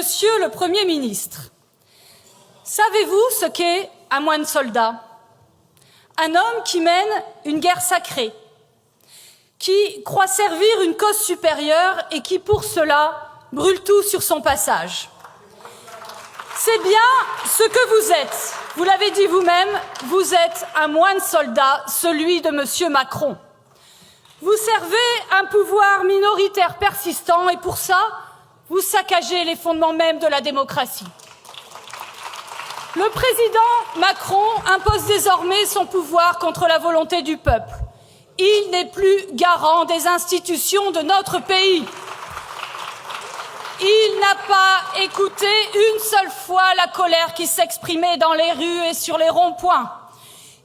Monsieur le Premier ministre, savez-vous ce qu'est un moine soldat? Un homme qui mène une guerre sacrée, qui croit servir une cause supérieure et qui, pour cela, brûle tout sur son passage. C'est bien ce que vous êtes. Vous l'avez dit vous-même, vous êtes un moine soldat, celui de M. Macron. Vous servez un pouvoir minoritaire persistant et pour ça, vous saccagez les fondements même de la démocratie. Le président Macron impose désormais son pouvoir contre la volonté du peuple. Il n'est plus garant des institutions de notre pays. Il n'a pas écouté une seule fois la colère qui s'exprimait dans les rues et sur les ronds-points.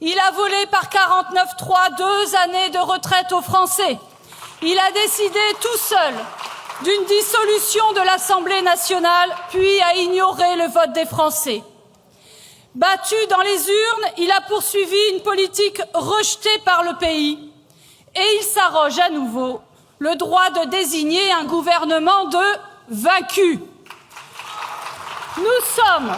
Il a volé par 49.3 2 années de retraite aux Français. Il a décidé tout seul d'une dissolution de l'Assemblée nationale, puis a ignoré le vote des Français. Battu dans les urnes, il a poursuivi une politique rejetée par le pays et il s'arroge à nouveau le droit de désigner un gouvernement de vaincus. Nous sommes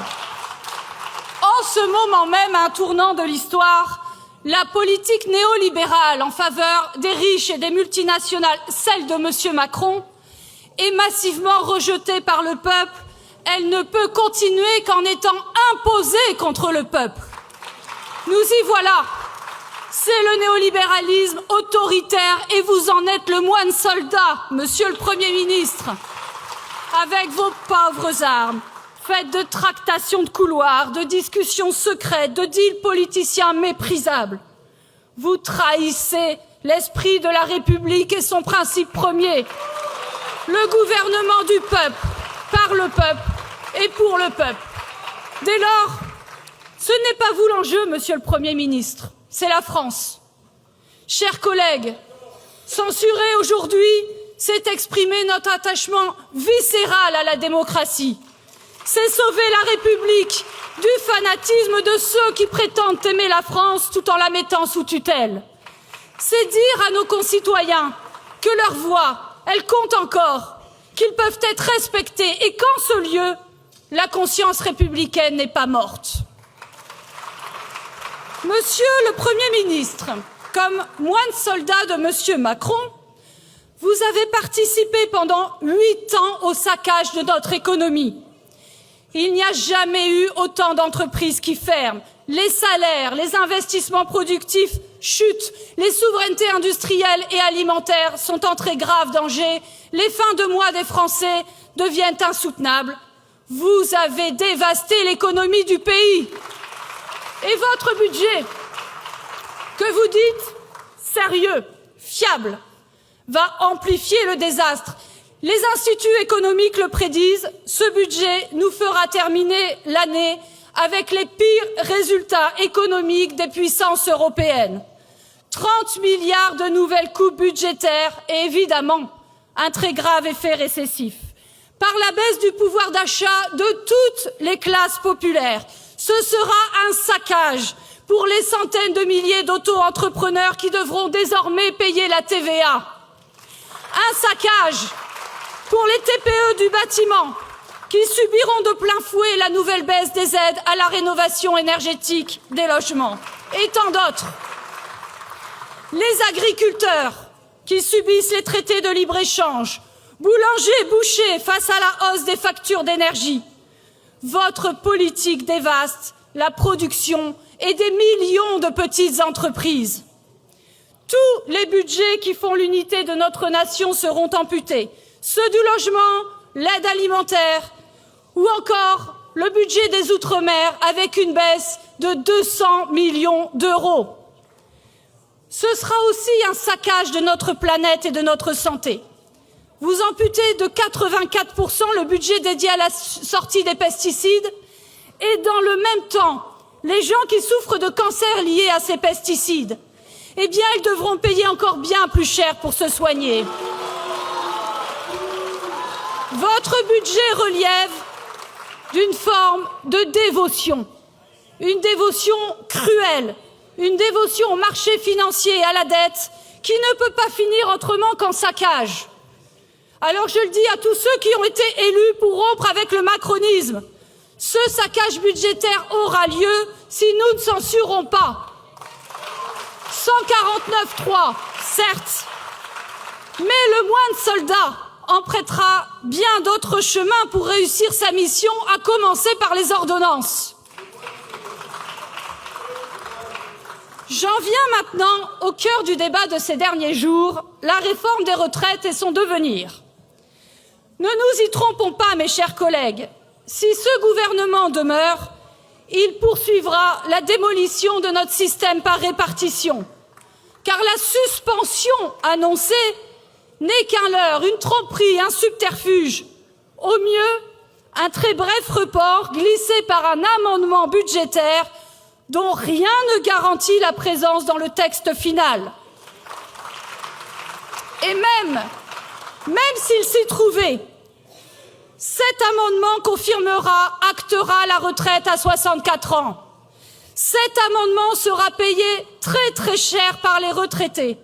en ce moment même à un tournant de l'histoire. La politique néolibérale en faveur des riches et des multinationales, celle de M. Macron, est massivement rejetée par le peuple. Elle ne peut continuer qu'en étant imposée contre le peuple. Nous y voilà. C'est le néolibéralisme autoritaire et vous en êtes le moine soldat, Monsieur le Premier ministre, avec vos pauvres armes, faites de tractations de couloirs, de discussions secrètes, de deals politiciens méprisables. Vous trahissez l'esprit de la République et son principe premier, le gouvernement du peuple, par le peuple et pour le peuple. Dès lors, ce n'est pas vous l'enjeu, Monsieur le Premier ministre, c'est la France. Chers collègues, censurer aujourd'hui, c'est exprimer notre attachement viscéral à la démocratie. C'est sauver la République du fanatisme de ceux qui prétendent aimer la France tout en la mettant sous tutelle. C'est dire à nos concitoyens que leur voix, elle compte encore, qu'ils peuvent être respectés et qu'en ce lieu, la conscience républicaine n'est pas morte. Monsieur le Premier ministre, comme moine soldat de Monsieur Macron, vous avez participé pendant 8 ans au saccage de notre économie. Il n'y a jamais eu autant d'entreprises qui ferment. Les salaires, les investissements productifs chutent. Les souverainetés industrielles et alimentaires sont en très grave danger. Les fins de mois des Français deviennent insoutenables. Vous avez dévasté l'économie du pays. Et votre budget, que vous dites sérieux, fiable, va amplifier le désastre. Les instituts économiques le prédisent, ce budget nous fera terminer l'année avec les pires résultats économiques des puissances européennes. 30 milliards de nouvelles coupes budgétaires et évidemment un très grave effet récessif. Par la baisse du pouvoir d'achat de toutes les classes populaires, ce sera un saccage pour les centaines de milliers d'auto-entrepreneurs qui devront désormais payer la TVA. Un saccage pour les TPE du bâtiment qui subiront de plein fouet la nouvelle baisse des aides à la rénovation énergétique des logements et tant d'autres. Les agriculteurs qui subissent les traités de libre-échange, boulangers, bouchers face à la hausse des factures d'énergie. Votre politique dévaste la production et des millions de petites entreprises. Tous les budgets qui font l'unité de notre nation seront amputés. Ceux du logement, l'aide alimentaire ou encore le budget des Outre-mer avec une baisse de 200 millions d'euros. Ce sera aussi un saccage de notre planète et de notre santé. Vous amputez de 84% le budget dédié à la sortie des pesticides et dans le même temps, les gens qui souffrent de cancers liés à ces pesticides, eh bien, ils devront payer encore bien plus cher pour se soigner. Votre budget relève d'une forme de dévotion, une dévotion cruelle, une dévotion au marché financier et à la dette qui ne peut pas finir autrement qu'en saccage. Alors je le dis à tous ceux qui ont été élus pour rompre avec le macronisme, ce saccage budgétaire aura lieu si nous ne censurons pas. 149.3, certes, mais le moine soldat empruntera bien d'autres chemins pour réussir sa mission, à commencer par les ordonnances. J'en viens maintenant au cœur du débat de ces derniers jours, la réforme des retraites et son devenir. Ne nous y trompons pas, mes chers collègues, si ce gouvernement demeure, il poursuivra la démolition de notre système par répartition, car la suspension annoncée n'est qu'un leurre, une tromperie, un subterfuge. Au mieux, un très bref report glissé par un amendement budgétaire dont rien ne garantit la présence dans le texte final. Et même s'il s'y trouvait, cet amendement confirmera, actera la retraite à 64 ans. Cet amendement sera payé très très cher par les retraités.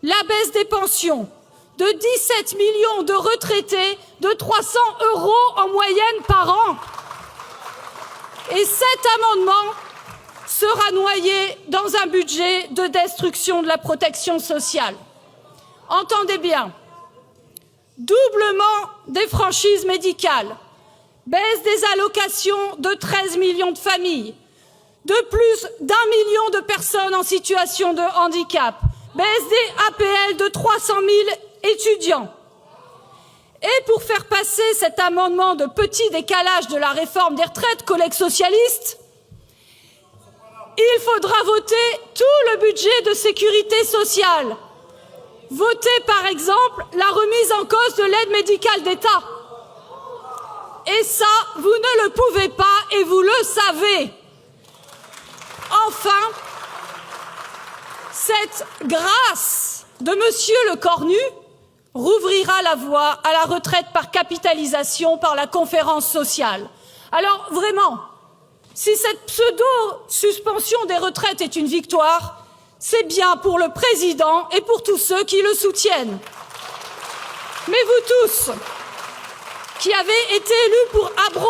La baisse des pensions de 17 millions de retraités, de 300 € en moyenne par an. Et cet amendement sera noyé dans un budget de destruction de la protection sociale. Entendez bien, doublement des franchises médicales, baisse des allocations de 13 millions de familles, de plus d'1 million de personnes en situation de handicap, baisse des APL de 300 000 étudiants. Et pour faire passer cet amendement de petit décalage de la réforme des retraites, collègues socialistes, il faudra voter tout le budget de sécurité sociale. Voter, par exemple, la remise en cause de l'aide médicale d'État. Et ça, vous ne le pouvez pas et vous le savez. Enfin, cette grâce de Monsieur Lecornu rouvrira la voie à la retraite par capitalisation par la conférence sociale. Alors, vraiment, si cette pseudo-suspension des retraites est une victoire, c'est bien pour le président et pour tous ceux qui le soutiennent. Mais vous tous, qui avez été élus pour abroger